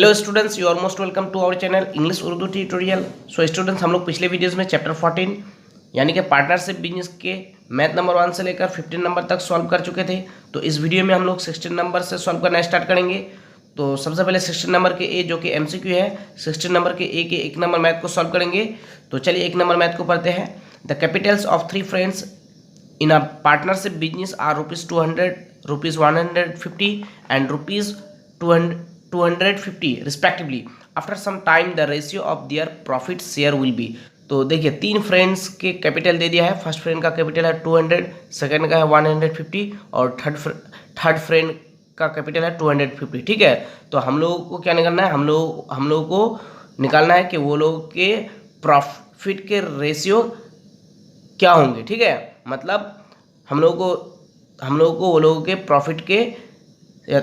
Hello students, you are most welcome to our channel English Urdu tutorial. So students, हम लोग पिछले videos में chapter 14 यानी कि पार्टनरशिप बिजनेस के मैथ नंबर 1 से लेकर 15 नंबर तक सॉल्व कर चुके थे। तो इस वीडियो में हम लोग 16 नंबर से सॉल्व करना स्टार्ट करेंगे। तो सबसे पहले 16 नंबर के ए जो कि एमसीक्यू है, 16 नंबर के ए के 1 नंबर मैथ को सॉल्व करेंगे। तो चलिए 1 नंबर मैथ को पढ़ते हैं। The capitals of 3 friends in a partnership business are rupees 200, rupees 150 and rupees 250 respectively. After some time the ratio of their profit share will be. तो देखिए 3 फ्रेंड्स के कैपिटल दे दिया है। फर्स्ट फ्रेंड का capital है 200, सेकंड का है 150 और थर्ड फ्रेंड का कैपिटल है 250। ठीक है, तो हम लोगों को क्या निकालना है, हम लोगों को निकालना है कि वो लोग के प्रॉफिट के रेशियो क्या होंगे। ठीक है, मतलब हम लोगों को वो लोगों के प्रॉफिट के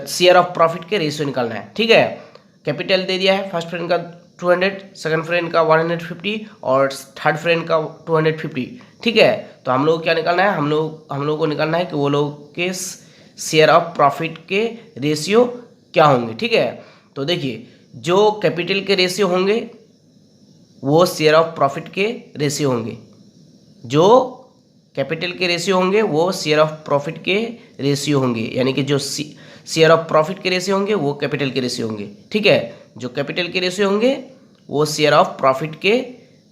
शेयर ऑफ प्रॉफिट के रेशियो निकालना है। ठीक है, कैपिटल दे दिया है। फर्स्ट फ्रेंड का 200, सेकंड फ्रेंड का 150 और थर्ड फ्रेंड का 250। ठीक है, तो हम लोग को क्या निकालना है, हम लोग को निकालना है कि वो लोग के शेयर ऑफ प्रॉफिट के रेशियो क्या होंगे। ठीक है, तो देखिए जो कैपिटल के रेशियो होंगे वो शेयर ऑफ प्रॉफिट के रेशियो होंगे, जो कैपिटल के रेशियो होंगे वो शेयर ऑफ प्रॉफिट के रेशियो होंगे, यानी कि जो शेयर ऑफ प्रॉफिट के रेशियो होंगे वो कैपिटल के रेशियो होंगे। ठीक है, जो कैपिटल के रेशियो होंगे वो शेयर ऑफ प्रॉफिट के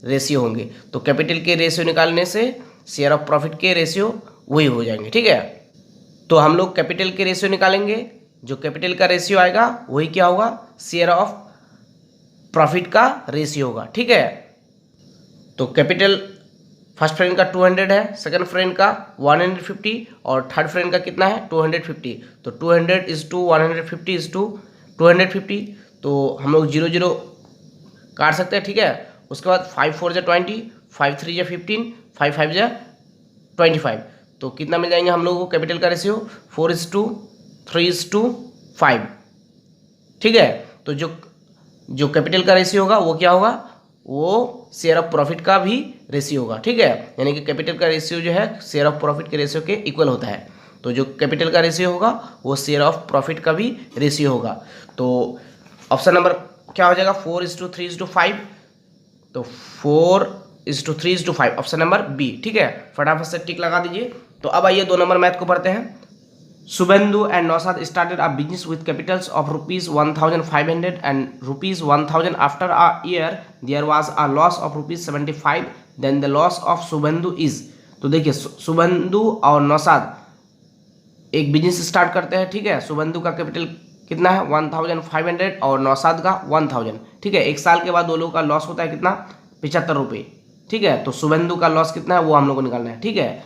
रेशियो होंगे। तो कैपिटल के रेशियो निकालने से शेयर ऑफ प्रॉफिट के रेशियो वही हो जाएंगे। ठीक है, तो हम लोग कैपिटल के रेशियो निकालेंगे। जो कैपिटल का रेशियो आएगा वही क्या होगा, शेयर ऑफ प्रॉफिट का रेशियो होगा। ठीक है, तो कैपिटल फर्स्ट फ्रेंड का 200 है, सेकंड फ्रेंड का 150 और थर्ड फ्रेंड का कितना है 250। तो 200 इज टू 150 इज टू 250। तो हम लोग 0 0 काट सकते हैं। ठीक है, उसके बाद 5 4 जा 20, 5 3 जा 15, 5 5 जा 25। तो कितना मिल जाएंगे हम लोगों को कैपिटल का रेशियो 4:3:5। ठीक है, तो जो कैपिटल का रेशियो होगा वो क्या होगा, वो शेयर ऑफ प्रॉफिट का भी रेशियो होगा। ठीक है, यानी कि कैपिटल का रेशियो जो है शेयर ऑफ प्रॉफिट के रेशियो के इक्वल होता है। तो जो कैपिटल का रेशियो होगा वो शेयर ऑफ प्रॉफिट का भी रेशियो होगा। तो ऑप्शन नंबर क्या हो जाएगा, 4:3:5। तो 4:3:5 ऑप्शन नंबर बी। ठीक है, फटाफट से टिक लगा दीजिए। तो अब आइए 2 नंबर मैथ को पढ़ते हैं। Subhendu and Nausad started a business with capitals of rupees 1,500 and rupees 1,000. After a year, there was a loss of rupees 75. Then the loss of Subhendu is. तो देखिए सुबंधु और नौसाद एक बिजनेस स्टार्ट करते हैं। ठीक है, सुबंधु का कैपिटल कितना है 1,500 और नौसाद का 1,000। ठीक है, एक साल के बाद दो लोगों का लॉस होता है कितना, 75 रुपये। ठीक है, तो सुबंधु का लॉस कितना है वो हम लोग को निकालना है। ठीक है,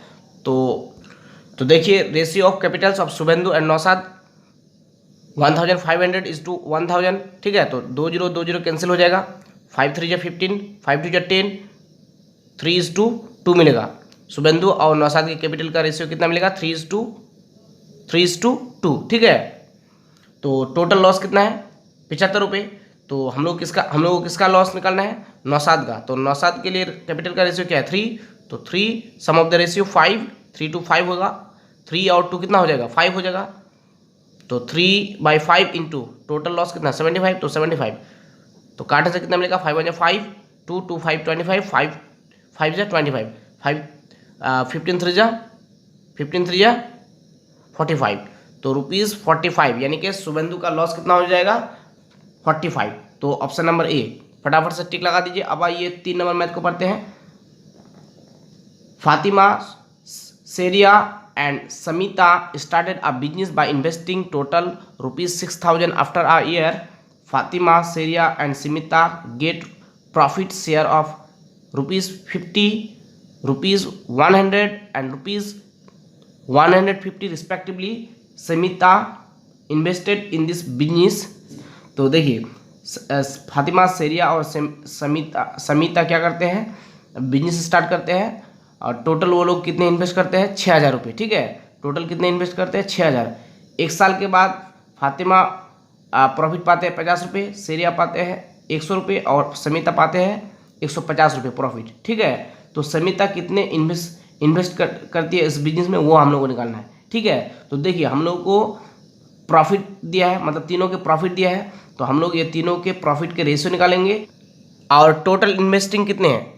तो देखिए ratio of capitals of Shubhendu and Nausad 1,500 is to 1,000। ठीक है, तो 2 0 2 0 कैंसिल हो जाएगा। 5 3 जा 15, 5 2 जा 10, 3:2 मिलेगा। शुभेंदु और नौसाद के कैपिटल का रेशियो कितना मिलेगा, 3:2। ठीक है, तो टोटल लॉस कितना है 75 रुपये। तो हम लोग को किसका लॉस निकालना है, नौसाद का। तो नौसाद के लिए कैपिटल का रेशियो क्या है 3, तो 3 सम ऑफ द रेशियो 5, 3 to 5 होगा। 3 और 2 कितना हो जाएगा 5 हो जाएगा। तो 3/5 इंटू टोटल लॉस कितना 75, तो 75। तो काटे से कितना मिलेगा 5 1 5, 2 2 5 25, 5 5 जा 25, 15 3 जा 45। तो ₹45, यानी कि शुभेंदु का लॉस कितना हो जाएगा 45। तो ऑप्शन नंबर ए, फटाफट से टिक लगा दीजिए। अब आइए 3 नंबर मैथ को पढ़ते हैं। Fatima, Seria and Samita started a business by investing total rupees 6,000. After a year, Fatima, Seria and Samita get profit share of rupees 50, rupees 100 and rupees 150 respectively. Samita invested in this business. तो देखिए फातिमा, सेरिया और समीता क्या करते हैं, business start करते हैं और total वो लोग कितने इन्वेस्ट करते हैं 6,000 रुपये। ठीक है, टोटल कितने इन्वेस्ट करते हैं 6,000। एक साल के बाद फातिमा प्रॉफिट पाते हैं 50 रुपये, सेरिया पाते हैं 100 रुपये और समीता पाते हैं 150 रुपये प्रॉफिट। ठीक है, तो समीता कितने इन्वेस्ट करती है इस बिजनेस में वो हम लोग को निकालना है। ठीक है, तो देखिए हम लोग को प्रॉफिट दिया है, मतलब तीनों के प्रॉफिट दिया है। तो हम लोग ये तीनों के प्रॉफिट के रेशियो निकालेंगे। और टोटल इन्वेस्टिंग कितने हैं,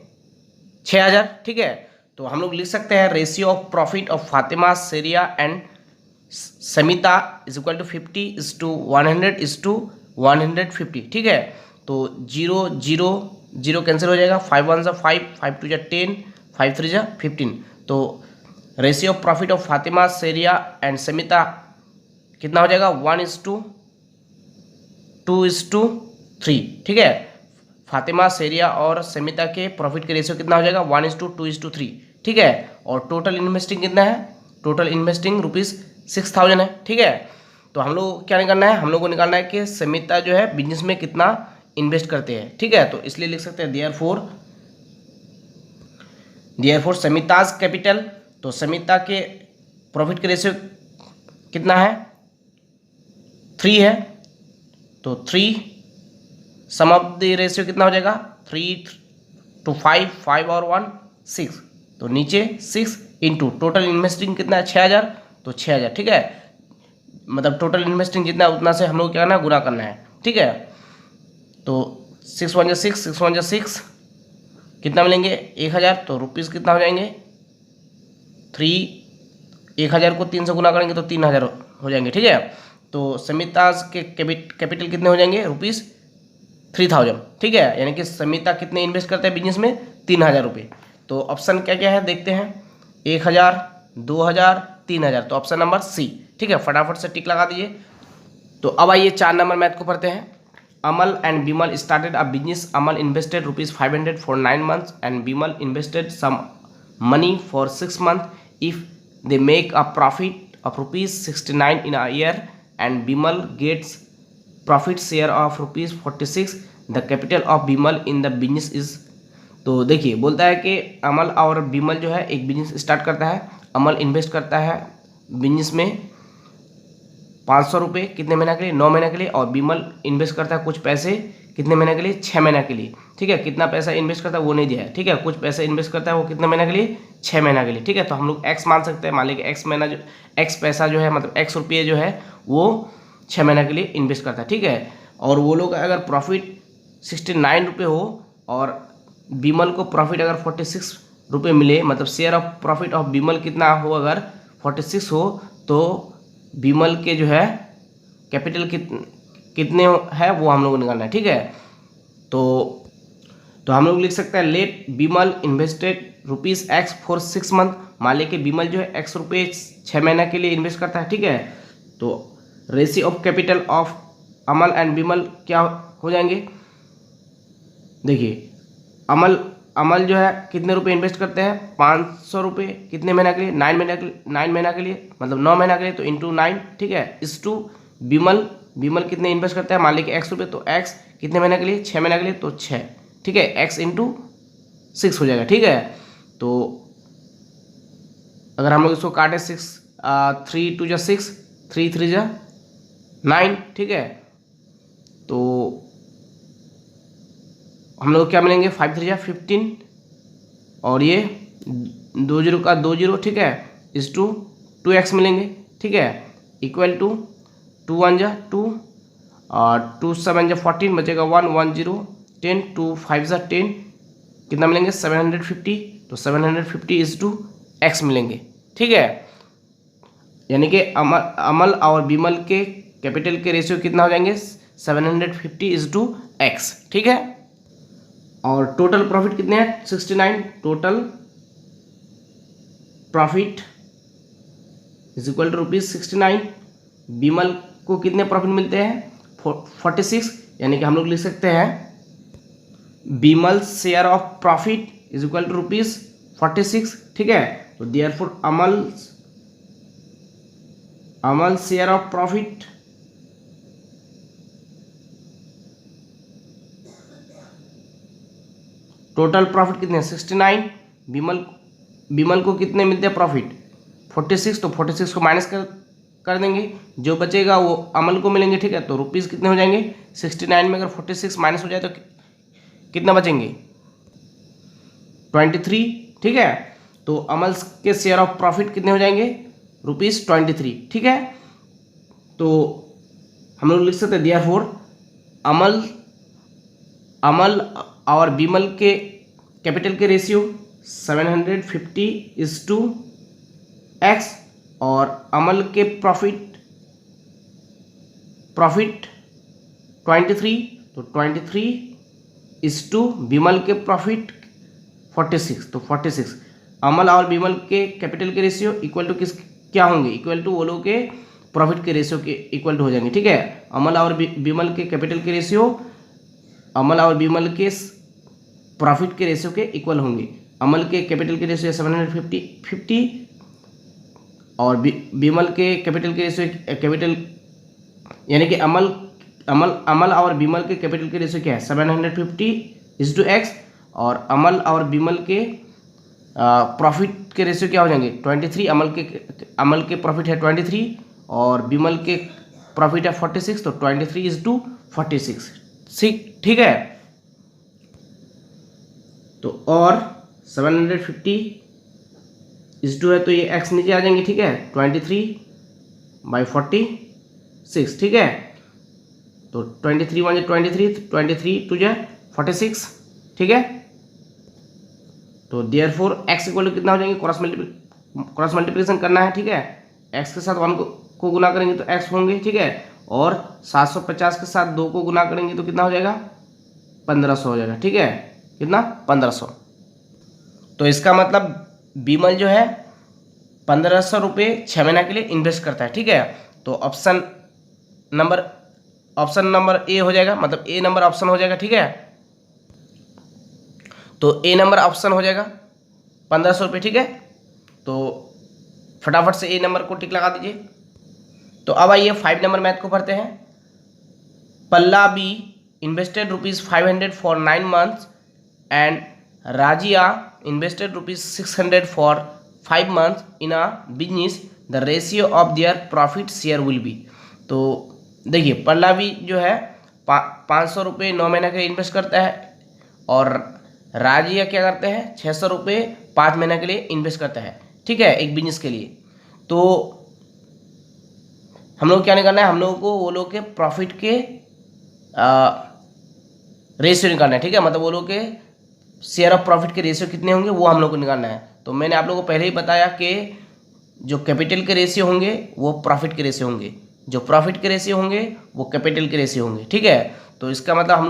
6000, ठीक है। तो हम लोग लिख सकते हैं ratio of profit of Fatima, Seriya and Samita is equal to 50:100:150, ठीक है। तो 0 0 0 कैंसिल हो जाएगा, 5 1 5, 5 2 10, 5 3 15। तो ratio of profit of Fatima, Seriya and Samita कितना हो जाएगा, 1:2:3, ठीक है। फातिमा, सेरिया और समिता के प्रॉफिट के रेशियो कितना हो जाएगा, 1:2:3, ठीक है। और टोटल इन्वेस्टिंग कितना है, टोटल इन्वेस्टिंग ₹6000 है, ठीक है। तो हम लोग क्या निकालना है, हम लोग को निकालना है कि समिता जो है बिजनेस में कितना इन्वेस्ट करते हैं, ठीक है। तो इसलिए लिख सकते हैं देयरफॉर समिताज कैपिटल। तो समिता के प्रॉफिट के रेशियो कितना है, 3 है। तो 3 सम ऑफ द रेशियो कितना हो जाएगा, 3 to 5, 5 और 1 6। तो नीचे 6 इंटू टोटल इन्वेस्टिंग कितना है, 6000। तो 6000, ठीक है। मतलब टोटल इन्वेस्टिंग जितना है उतना से हम लोग क्या करना है, गुना करना है, ठीक है। तो 6 1 6, 6 1 6 कितना मिलेंगे, 1000। तो रुपीज़ कितना हो जाएंगे, 1000 को 3 से गुना करेंगे तो 3000 हो जाएंगे, ठीक है। तो समिताज के कैपिटल कितने हो जाएंगे, ₹3000, ठीक है। यानी कि समिता कितने इन्वेस्ट करते हैं बिजनेस में, 3000 रुपये। तो ऑप्शन क्या क्या है देखते हैं, 1000, 2000, 3000। तो ऑप्शन नंबर सी, ठीक है। फटाफट से टिक लगा दीजिए। तो अब आइए 4 नंबर मैथ को पढ़ते हैं। Amal and Bimal started a business. Amal invested ₹500 for 9 months and Bimal invested some money for 6 months. If they make a profit of ₹69 in a year and Bimal gets profit share of ₹46, the capital of Bimal in the business is। तो देखिए बोलता है कि अमल और बिमल जो है एक business start करता है। अमल इन्वेस्ट करता है बिजनेस में 500 रुपये, कितने महीना के लिए, 9 महीने के लिए। और बिमल इन्वेस्ट करता है कुछ पैसे, कितने महीने के लिए, 6 महीने के लिए, ठीक है। कितना पैसा इन्वेस्ट करता है वो नहीं दिया है, ठीक है। कुछ पैसे इन्वेस्ट करता है वो कितने महीने के लिए, 6 महीने के लिए, ठीक है। तो हम लोग एक्स मान सकते हैं, मान लीजिए एक्स महीना जो एक्स पैसा जो है, मतलब एक्स रुपये जो है वो 6 महीने के लिए इन्वेस्ट करता है, ठीक है। और वो लोग अगर प्रॉफिट 69 रुपये हो और बिमल को प्रॉफिट अगर 46 रुपये मिले, मतलब share of profit of Bimal कितना हो, अगर 46 हो, तो बिमल के जो है कैपिटल कितने है वो हम लोग को निकालना है, ठीक है। तो हम लोग लिख सकते हैं let Bimal invested ₹X for 6 months। मान लीजिए कि बिमल जो है X रुपये 6 महीने के लिए इन्वेस्ट करता है, ठीक है। तो ratio of capital of Amal and Bimal क्या हो जाएंगे, देखिए अमल जो है कितने रुपए इन्वेस्ट करते हैं, 500 रुपये, कितने महीना के लिए, 9 महीना के लिए, मतलब 9 महीना के लिए। तो इंटू 9, ठीक है, इस टू बिमल कितने इन्वेस्ट करते हैं, मान लीजिए X रुपये, तो X कितने महीने के लिए, 6 महीने के लिए, तो 6, ठीक है। X इंटू 6 हो जाएगा, ठीक है। तो अगर हम लोग इसको काटे 3 2 6, 3 3 9, ठीक है। तो हम लोग क्या मिलेंगे, 5 3 15 और ये 2 0 का 2 0, ठीक है, इस टू 2x मिलेंगे, ठीक है। इक्वल टू 2 1 2 और 2 7 14, बचेगा 1 1 0 10, 2 5 10, कितना मिलेंगे, 750। तो 750 इज टू x मिलेंगे, ठीक है। यानी कि अमल और बिमल के कैपिटल के रेशियो कितना हो जाएंगे, 750 इज टू x, ठीक है। और टोटल प्रॉफिट कितने हैं, 69। Total profit is equal to ₹69। Bimal को कितने प्रॉफिट मिलते हैं, 46। यानी कि हम लोग लिख सकते हैं Bimal share of profit is equal to ₹46, ठीक है। तो therefore Amal share of profit total profit कितने, 69। बिमल को कितने मिलते हैं प्रॉफिट, 46। तो 46 को माइनस कर देंगे, जो बचेगा वो अमल को मिलेंगे, ठीक है। तो रुपीज़ कितने हो जाएंगे, 69 में अगर 46 माइनस हो जाए तो कितना बचेंगे, 23, ठीक है। तो अमल के शेयर ऑफ प्रॉफिट कितने हो जाएंगे, ₹23, ठीक है। तो हम लोग लिख सकते हैं देयरफॉर अमल अमल और विमल के कैपिटल के रेशियो 750:x और अमल के प्रॉफिट 23, तो 23 विमल के प्रॉफिट 46, तो 46 अमल और विमल के कैपिटल के रेशियो इक्वल टू क्या होंगे, इक्वल टू वो लोग के प्रॉफिट के रेशियो के इक्वल टू हो जाएंगे। ठीक है, अमल और विमल के कैपिटल के रेशियो अमल और विमल के प्रॉफिट के रेशियो के इक्वल होंगे। अमल के कैपिटल के रेशियो 750 और विमल के कैपिटल के रेशियो कैपिटल यानी कि अमल और विमल के कैपिटल के रेशियो क्या है 750:x और अमल और विमल के प्रॉफिट के रेशियो क्या हो जाएंगे 23। अमल के प्रॉफिट है 23 और विमल के प्रॉफिट है 46, तो 23:46। ठीक है, तो और 750 है तो ये x नीचे आ जाएंगे। ठीक है, 23/46। ठीक है, तो 23 1 23, 23 2 46। ठीक है, तो देयरफॉर x इक्वल टू कितना हो जाएंगे, क्रॉस मल्टीप्लिकेशन करना है। ठीक है, x के साथ 1 को गुना करेंगे तो x होंगे। ठीक है, और 750 के साथ 2 को गुना करेंगे तो कितना हो जाएगा 1500 हो जाएगा। ठीक है, कितना 1500। तो इसका मतलब विमल जो है 1500 रुपये 6 महीना के लिए इन्वेस्ट करता है। ठीक है, तो ऑप्शन नंबर ए हो जाएगा, मतलब ए नंबर ऑप्शन हो जाएगा। ठीक है, तो ए नंबर ऑप्शन हो जाएगा 1500 रुपये। ठीक है, तो फटाफट से ए नंबर को टिक लगा दीजिए। तो अब आइए 5 नंबर मैथ को पढ़ते हैं। Pallavi invested ₹500 for 9 months and Razia invested ₹600 for 5 months in a business, the ratio of their profit share will be. तो देखिए पल्ला बी जो है 500 रुपये 9 महीने के लिए इन्वेस्ट करता है और राजिया क्या करते हैं 600 रुपये 5 महीने के लिए इन्वेस्ट करता है। ठीक है, एक बिजनेस के लिए। तो हम लोग क्या निकालना है, हम लोगों को वो लोग के प्रॉफिट के रेशियो निकालना है। ठीक है, मतलब वो लोग के शेयर ऑफ प्रॉफिट के रेशियो कितने होंगे वो हम लोग को निकालना है। तो मैंने आप लोगों को पहले ही बताया कि जो कैपिटल के रेशियो होंगे वो प्रॉफिट के रेशियो होंगे, जो प्रॉफिट के रेशियो होंगे वो कैपिटल के रेशियो होंगे। ठीक है, तो इसका मतलब हम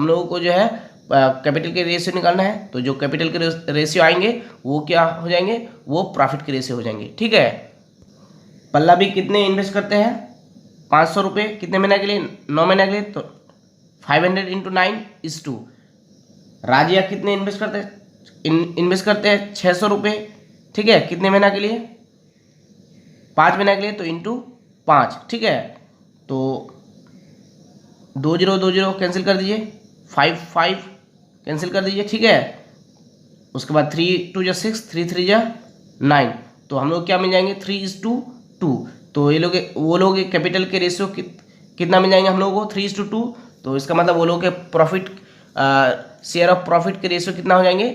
लोगों को जो है कैपिटल के रेशियो निकालना है। तो जो कैपिटल के रेशियो आएंगे वो क्या हो जाएंगे, वो प्रॉफिट के रेशियो हो जाएंगे। ठीक है, पल्ला भी कितने इन्वेस्ट करते हैं 500 रुपये कितने महीने के लिए 9 महीने के लिए, तो 500 × 9 = 2। राजिया कितने इन्वेस्ट करते हैं 600 रुपये। ठीक है, कितने महीना के लिए 5 महीना के लिए, तो × 5। ठीक है, तो 2 0 2 0 कैंसिल कर दीजिए, 5 5 कैंसिल कर दीजिए। ठीक है, उसके बाद 3 2 6 3 3 9, तो हम लोग क्या मिल जाएंगे 3:2। तो ये लोग वो लोग कैपिटल के रेशियो कितना मिल जाएंगे हम लोगों को 3:2। तो इसका मतलब वो लोग के प्रॉफिट शेयर ऑफ प्रॉफिट के रेशियो कितना हो जाएंगे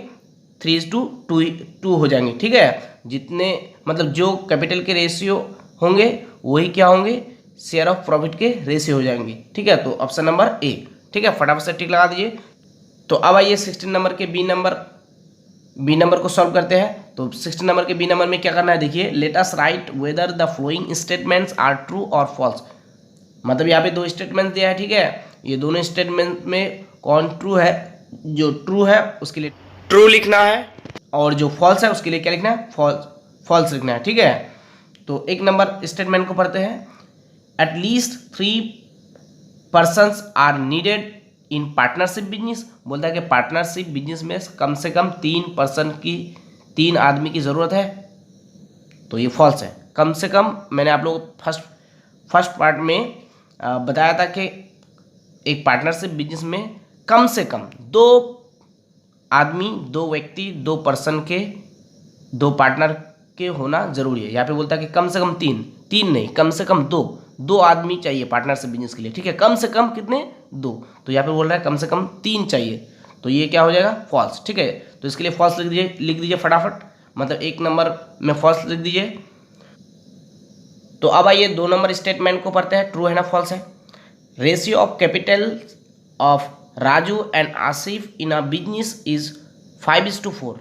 3:2 हो जाएंगे। ठीक है, जितने मतलब जो कैपिटल के रेशियो होंगे वही क्या होंगे शेयर ऑफ प्रॉफिट के रेशियो हो जाएंगे। ठीक है, तो ऑप्शन नंबर ए। ठीक है, फटाफट से टिक लगा दीजिए। तो अब आइए 16 नंबर के बी नंबर को सॉल्व करते हैं। तो 16 नंबर के बी नंबर में क्या करना है, देखिए let us write whether the following statements are true और फॉल्स। मतलब यहाँ पे 2 स्टेटमेंट दिया है। ठीक है, ये दोनों स्टेटमेंट में कौन ट्रू है, जो ट्रू है उसके लिए ट्रू लिखना है और जो फॉल्स है उसके लिए क्या लिखना है फॉल्स लिखना है। ठीक है, तो 1 नंबर स्टेटमेंट को पढ़ते हैं। At least 3 persons are needed in partnership business. बोलता है कि पार्टनरशिप बिजनेस में कम से कम 3 आदमी की ज़रूरत है, तो ये फॉल्स है। कम से कम मैंने आप लोगों को फर्स्ट पार्ट में बताया था कि एक पार्टनरशिप बिजनेस में कम से कम 2 आदमी 2 व्यक्ति 2 पर्सन के 2 पार्टनर के होना जरूरी है। यहाँ पे बोलता है कि कम से कम 3 नहीं, कम से कम 2 आदमी चाहिए पार्टनरशिप बिजनेस के लिए। ठीक है, कम से कम कितने 2, तो यहाँ पे बोल रहा है कम से कम 3 चाहिए, तो ये क्या हो जाएगा फॉल्स। ठीक है, तो इसके लिए फॉल्स लिख दीजिए फटाफट, मतलब 1 नंबर में फॉल्स लिख दीजिए। तो अब आइए 2 नंबर स्टेटमेंट को पढ़ते हैं, ट्रू है ना फॉल्स है। Ratio of capital of Raju and Asif in a business is 5:4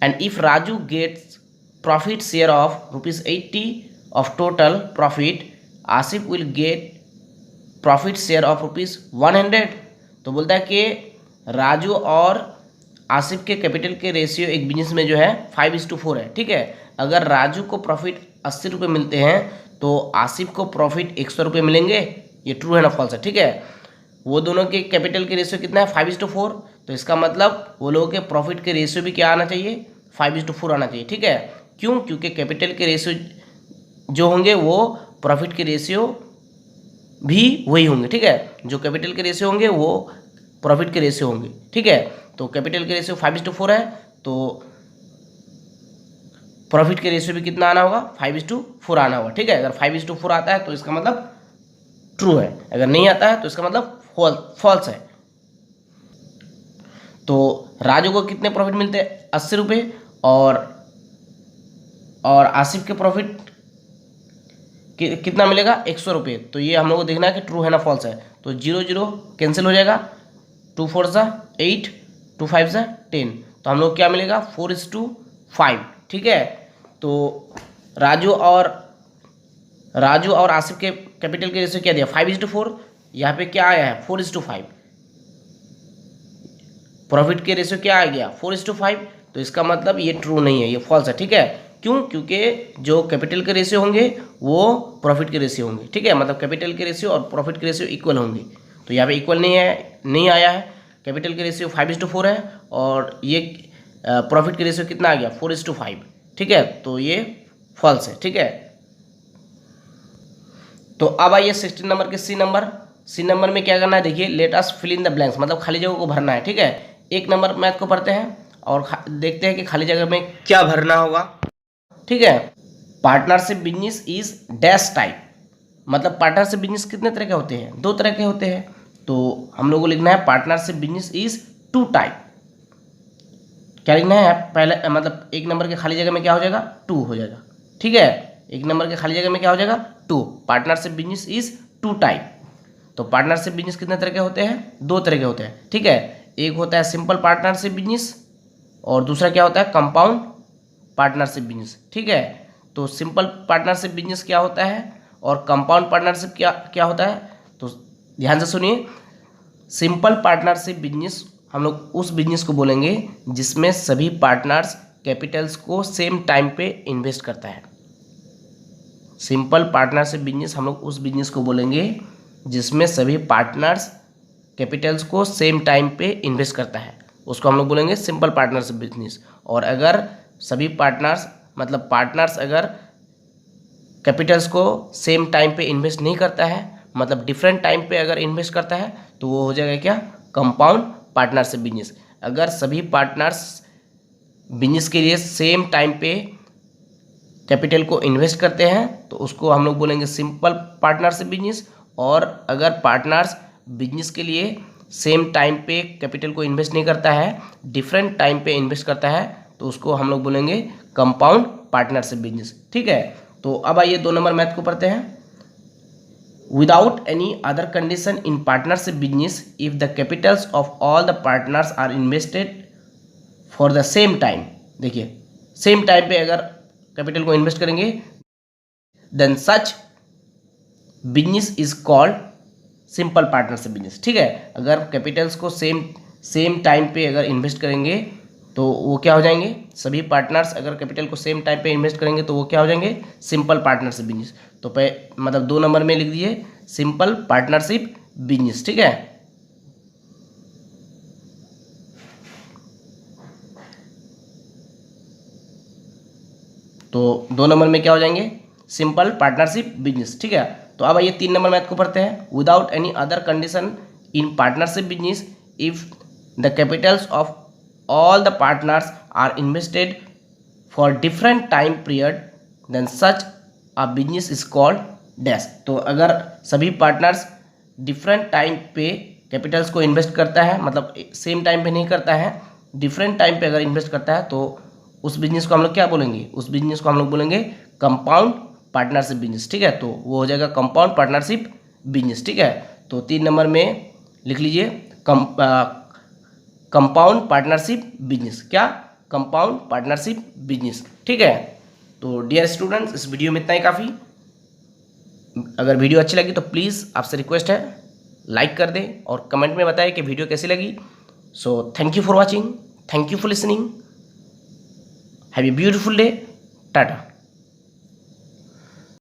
and if Raju gets profit share of rupees 80 of total profit, Asif will get profit share of rupees 100। तो बोलता है कि राजू और आसिफ के कैपिटल के रेशियो एक बिजनेस में जो है 5:4 है, ठीक है। अगर राजू को प्रॉफिट 80 रुपये मिलते हैं तो आसिफ को प्रॉफिट 100 रुपये मिलेंगे। ये ट्रू है ना फॉल्स है, ठीक है। वो दोनों के कैपिटल के रेशियो कितना है 5:4, तो इसका मतलब वो लोगों के प्रॉफिट के रेशियो भी क्या आना चाहिए 5:4 आना चाहिए, ठीक है। क्यों? क्योंकि कैपिटल के रेशियो जो होंगे वो प्रॉफिट के रेशियो भी वही होंगे, ठीक है। जो कैपिटल के रेशियो होंगे वो प्रॉफिट के रेशियो होंगे, ठीक है। तो कैपिटल के रेशियो 5:4 है तो प्रॉफिट के रेशियो भी कितना आना होगा 5:4 आना होगा, ठीक है। अगर 5:4 आता है तो इसका मतलब ट्रू है, अगर नहीं आता है तो इसका मतलब फॉल्स है। तो राजू को कितने प्रॉफिट मिलते हैं 80 रुपये और आसिफ के प्रॉफिट कितना मिलेगा 100 रुपये। तो ये हम लोग को देखना है कि ट्रू है ना फॉल्स है। तो 0 0 कैंसिल हो जाएगा, 2 4 8, 2 5 10, तो हम लोग क्या मिलेगा 4:5, ठीक है। तो राजू और आसिफ के कैपिटल के रेशियो क्या दिया 5:4, यहाँ पे क्या आया है 4:5, प्रॉफिट के रेशियो क्या आ गया 4:5। तो इसका मतलब ये ट्रू नहीं है, ये फॉल्स है, ठीक है। क्यों? क्योंकि जो कैपिटल के रेशियो होंगे वो प्रॉफिट के रेशियो होंगे, ठीक है। मतलब कैपिटल के रेशियो और प्रॉफिट के रेशियो इक्वल होंगे। तो यहाँ पे इक्वल नहीं आया है। कैपिटल के रेशियो 5:4 है और ये प्रॉफिट के रेशियो कितना आ गया 4:5, ठीक है। तो ये फॉल्स है, ठीक है। तो अब आइए 16 नंबर के सी नंबर में क्या करना है, देखिए let us fill in the blanks, मतलब खाली जगह को भरना है, ठीक है। 1 नंबर मैथ को पढ़ते हैं और देखते हैं कि खाली जगह में क्या भरना होगा, ठीक है। Partnership business is dash type, मतलब पार्टनरशिप बिजनेस कितने तरह के होते हैं 2 तरह के होते हैं। तो हम लोग को लिखना है पार्टनरशिप बिजनेस इज 2 टाइप। क्या लिखना है पहले, मतलब 1 नंबर के खाली जगह में क्या हो जाएगा 2 हो जाएगा, ठीक है। 1 नंबर के खाली जगह में क्या हो जाएगा 2। Partnership business is 2 type. तो पार्टनरशिप बिजनेस कितने तरह के होते हैं 2 तरह के होते हैं, ठीक है। एक होता है सिंपल पार्टनरशिप बिजनेस और दूसरा क्या होता है कंपाउंड पार्टनरशिप बिजनेस, ठीक है। तो सिंपल पार्टनरशिप बिजनेस क्या होता है और कंपाउंड पार्टनरशिप क्या होता है, तो ध्यान से सुनिए। सिंपल पार्टनरशिप बिजनेस हम लोग उस बिजनेस को बोलेंगे जिसमें सभी पार्टनर्स कैपिटल्स को सेम टाइम पे इन्वेस्ट करता है। सिंपल पार्टनरशिप बिजनेस हम लोग उस बिजनेस को बोलेंगे जिसमें सभी पार्टनर्स कैपिटल्स को सेम टाइम पे इन्वेस्ट करता है, उसको हम लोग बोलेंगे सिंपल पार्टनरशिप बिजनेस। और अगर सभी पार्टनर्स मतलब पार्टनर्स अगर कैपिटल्स को सेम टाइम पे इन्वेस्ट नहीं करता है, मतलब डिफरेंट टाइम पे अगर इन्वेस्ट करता है, तो वो हो जाएगा क्या कंपाउंड पार्टनरशिप बिजनेस। अगर सभी पार्टनर्स बिजनेस के लिए सेम टाइम पे कैपिटल को इन्वेस्ट करते हैं तो उसको हम लोग बोलेंगे सिंपल पार्टनरशिप बिजनेस। और अगर पार्टनर्स बिजनेस के लिए सेम टाइम पे कैपिटल को इन्वेस्ट नहीं करता है, डिफरेंट टाइम पे इन्वेस्ट करता है, तो उसको हम लोग बोलेंगे कंपाउंड पार्टनरशिप बिजनेस, ठीक है। तो अब आइए 2 नंबर मैथ को पढ़ते हैं। Without any other condition in partnership business if the capitals of all the partners are invested for the same time, देखिए सेम टाइम पे अगर कैपिटल को इन्वेस्ट करेंगे then such business is called simple partnership business, ठीक है। अगर Capitals को same time पे अगर इन्वेस्ट करेंगे तो वो क्या हो जाएंगे, सभी पार्टनर्स अगर कैपिटल को सेम टाइम पे इन्वेस्ट करेंगे तो वो क्या हो जाएंगे सिंपल पार्टनरशिप बिजनेस। तो मतलब 2 नंबर में लिख दिए सिंपल पार्टनरशिप बिजनेस, ठीक है। तो 2 नंबर में क्या हो जाएंगे सिंपल पार्टनरशिप बिजनेस, ठीक है। तो अब आइए 3 नंबर मैथ को पढ़ते हैं। Without any other condition in partnership business if the capitals of all the partners are invested for different time period then such a business is called dash। तो अगर सभी पार्टनर्स डिफरेंट टाइम पे Capitals को invest करता है, मतलब same time पे नहीं करता है, डिफरेंट टाइम पे अगर इन्वेस्ट करता है, तो उस बिजनेस को हम लोग क्या बोलेंगे, उस बिजनेस को हम लोग बोलेंगे कंपाउंड पार्टनरशिप बिजनेस, ठीक है। तो वो हो जाएगा कंपाउंड पार्टनरशिप बिजनेस, ठीक है। तो 3 नंबर में लिख लीजिए कंपाउंड पार्टनरशिप बिजनेस। क्या? Compound partnership business. ठीक है, तो डियर स्टूडेंट्स इस वीडियो में इतना ही काफ़ी। अगर वीडियो अच्छी लगी तो प्लीज़ आपसे रिक्वेस्ट है लाइक कर दें और कमेंट में बताएं कि वीडियो कैसी लगी। So thank you for watching, thank you for listening, have a beautiful day, Tata.